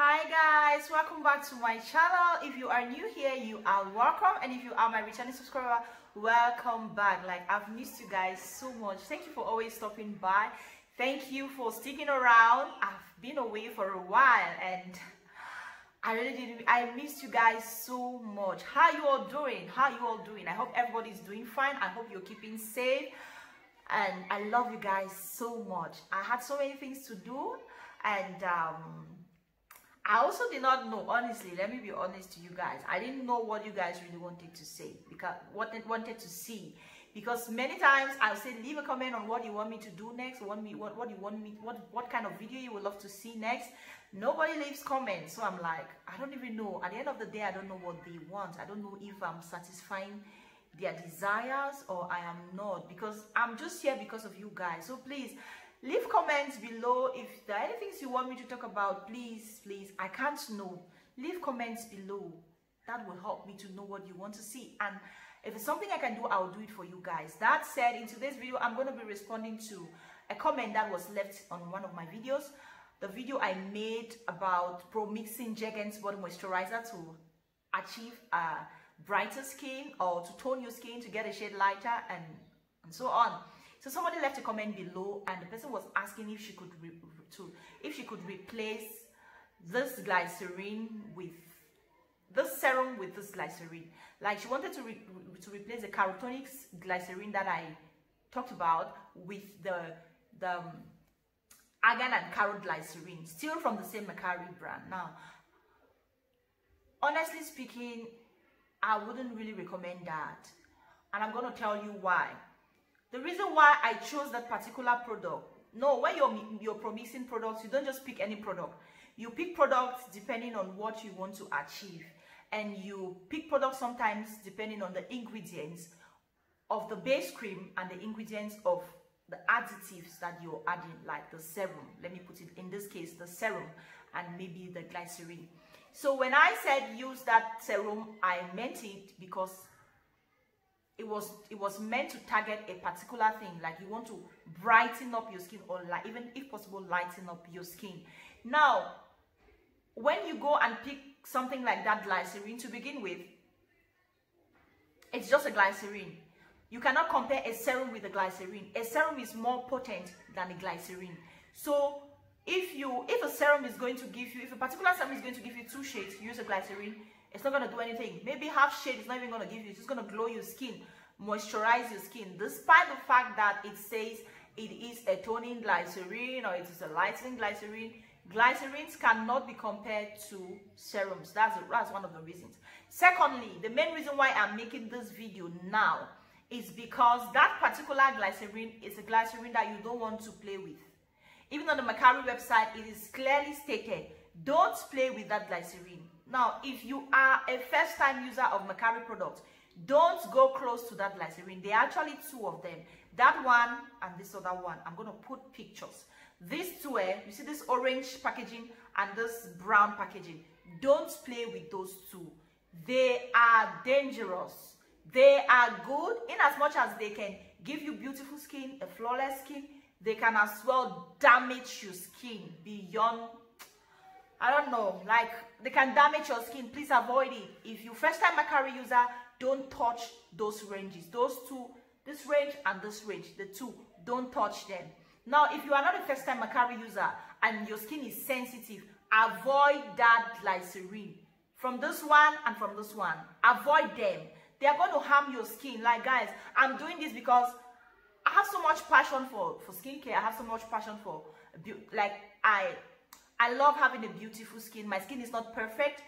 Hi guys, welcome back to my channel. If you are new here, you are welcome, and if you are my returning subscriber, welcome back. Like, I've missed you guys so much. Thank you for always stopping by. Thank you for sticking around. I've been away for a while and I missed you guys so much. How you all doing? I hope everybody's doing fine. I hope you're keeping safe, and I love you guys so much. I had so many things to do, and I also did not know, honestly, let me be honest to you guys. I didn't know what you guys really wanted to say, because wanted to see. Because many times I'll say, leave a comment on what you want me to do next, what kind of video you would love to see next. Nobody leaves comments, so I'm like, I don't even know. At the end of the day, I don't know what they want. I don't know if I'm satisfying their desires or I am not, because I'm just here because of you guys. So please, leave comments below. If there are any things you want me to talk about, please, I can't know. Leave comments below. That will help me to know what you want to see. And if it's something I can do, I'll do it for you guys. That said, in today's video, I'm going to be responding to a comment that was left on one of my videos. The video I made about pro-mixing Jergens body moisturizer to achieve a brighter skin, or to tone your skin to get a shade lighter, and so on. So somebody left a comment below, and the person was asking if she could replace this glycerine with this serum with this glycerine. Like, she wanted to replace the Carotonics glycerine that I talked about with the argan and carrot glycerine, still from the same Makari brand. Now, honestly speaking, I wouldn't really recommend that, and I'm going to tell you why. The reason why I chose that particular product, no, when you're pro-mixing products, you don't just pick any product. You pick products depending on what you want to achieve. And you pick products sometimes depending on the ingredients of the base cream and the ingredients of the additives that you're adding, like the serum. Let me put it in this case, the serum and maybe the glycerine. So when I said use that serum, I meant it because it was meant to target a particular thing. Like, you want to brighten up your skin, or like, even if possible, lighten up your skin. Now, when you go and pick something like that glycerine to begin with, it's just a glycerine. You cannot compare a serum with a glycerine. A serum is more potent than a glycerine. So if a serum is going to give you, if a particular serum is going to give you 2 shades, use a glycerine. It's not going to do anything. Maybe half shade is not even going to give you. It's just going to glow your skin, moisturize your skin, despite the fact that it says it is a toning glycerine or it is a lightening glycerine. Glycerines cannot be compared to serums. That's one of the reasons. Secondly, the main reason why I'm making this video now is because that particular glycerine is a glycerine that you don't want to play with. Even on the Makari website, it is clearly stated, don't play with that glycerine. Now, if you are a first-time user of Makari products, don't go close to that glycerine. There are actually 2 of them. That one and this other one. I'm going to put pictures. These 2, you see this orange packaging and this brown packaging. Don't play with those 2. They are dangerous. They are good in as much as they can give you beautiful skin, a flawless skin. They can as well damage your skin beyond, I don't know, like, they can damage your skin. Please avoid it. If you're first-time Makari user, don't touch those ranges. Those 2, this range and this range, the 2, don't touch them. Now, if you are not a first-time Makari user and your skin is sensitive, avoid that glycerine. From this one and from this one, avoid them. They are going to harm your skin. Like, guys, I'm doing this because I have so much passion for skincare. I have so much passion for, like, I love having a beautiful skin. My skin is not perfect,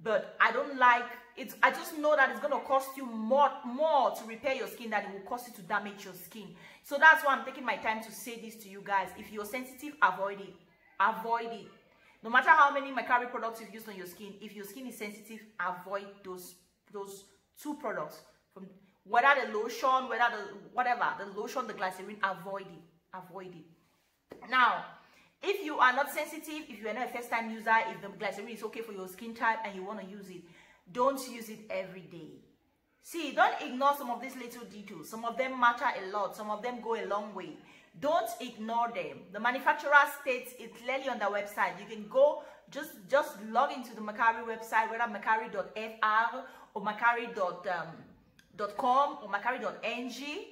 but I don't like it. I just know that it's going to cost you more to repair your skin than it will cost you to damage your skin. So that's why I'm taking my time to say this to you guys. If you're sensitive, avoid it. Avoid it. No matter how many Makari products you've used on your skin, if your skin is sensitive, avoid those 2 products. From whether the lotion, the lotion, the glycerine, avoid it. Avoid it. Now, if you are not sensitive, if you are not a first-time user, if the glycerine is okay for your skin type and you want to use it, don't use it every day. See, don't ignore some of these little details. Some of them matter a lot. Some of them go a long way. Don't ignore them. The manufacturer states it clearly on their website. You can go, just just log into the Makari website, whether makari.fr or makari.com or makari.ng.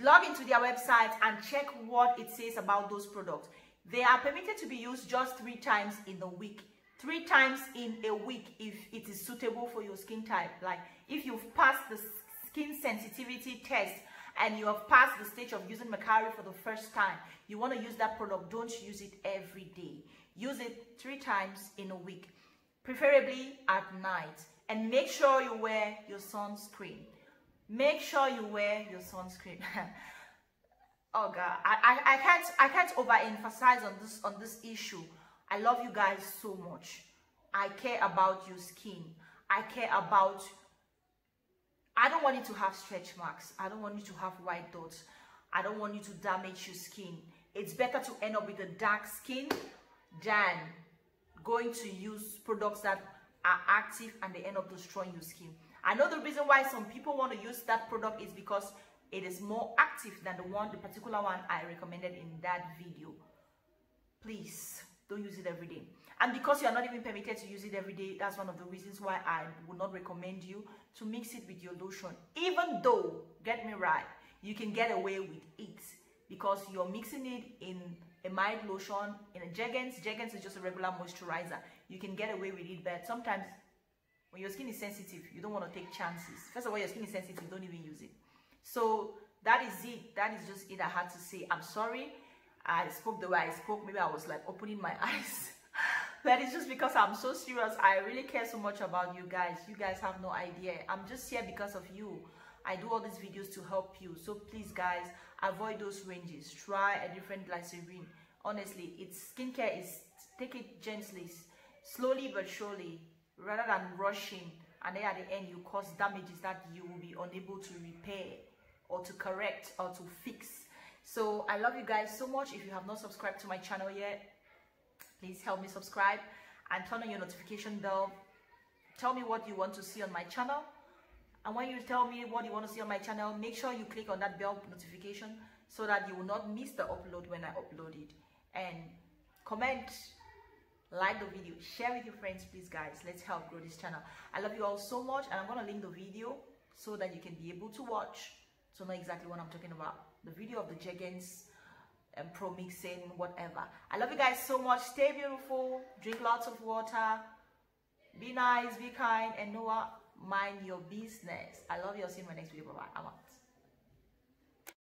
Log into their website and check what it says about those products. They are permitted to be used just 3 times in a week. 3 times in a week if it is suitable for your skin type. Like if you've passed the skin sensitivity test and you have passed the stage of using Makari for the first time, you want to use that product, don't use it every day. Use it 3 times in a week, preferably at night. And make sure you wear your sunscreen. Make sure you wear your sunscreen. Oh God, I can't overemphasize on this issue. I love you guys so much. I care about your skin. I don't want you to have stretch marks. I don't want you to have white dots. I don't want you to damage your skin. It's better to end up with a dark skin than going to use products that are active and they end up destroying your skin. I know the reason why some people want to use that product is because it is more active than the particular one I recommended in that video. Please don't use it every day. And because you are not even permitted to use it every day, that's one of the reasons why I would not recommend you to mix it with your lotion. Even though, get me right, you can get away with it because you're mixing it in a mild lotion, in a Jergens. Jergens is just a regular moisturizer. You can get away with it, but sometimes when your skin is sensitive, you don't want to take chances. First of all, your skin is sensitive, don't even use it. So that is it. That is just it I had to say. I'm sorry I spoke the way I spoke. Maybe I was like opening my eyes. But it's just because I'm so serious. I really care so much about you guys. You guys have no idea. I'm just here because of you. I do all these videos to help you. So please guys, avoid those ranges. Try a different glycerine. Honestly, it's skincare is, take it gently, slowly but surely, rather than rushing, and then at the end you cause damages that you will be unable to repair or to correct or to fix. So I love you guys so much. If you have not subscribed to my channel yet, please help me subscribe and turn on your notification bell. Tell me what you want to see on my channel, and when you tell me what you want to see on my channel, make sure you click on that bell notification so that you will not miss the upload when I upload it. And comment, like the video, share with your friends, please guys. Let's help grow this channel. I love you all so much, and I'm going to link the video so that you can be able to watch to know exactly what I'm talking about. The video of the Jergens and pro mixing, whatever. I love you guys so much. Stay beautiful, drink lots of water, be nice, be kind, and know what, mind your business. I love you. I'll see you in my next video. Bye bye. I'm out.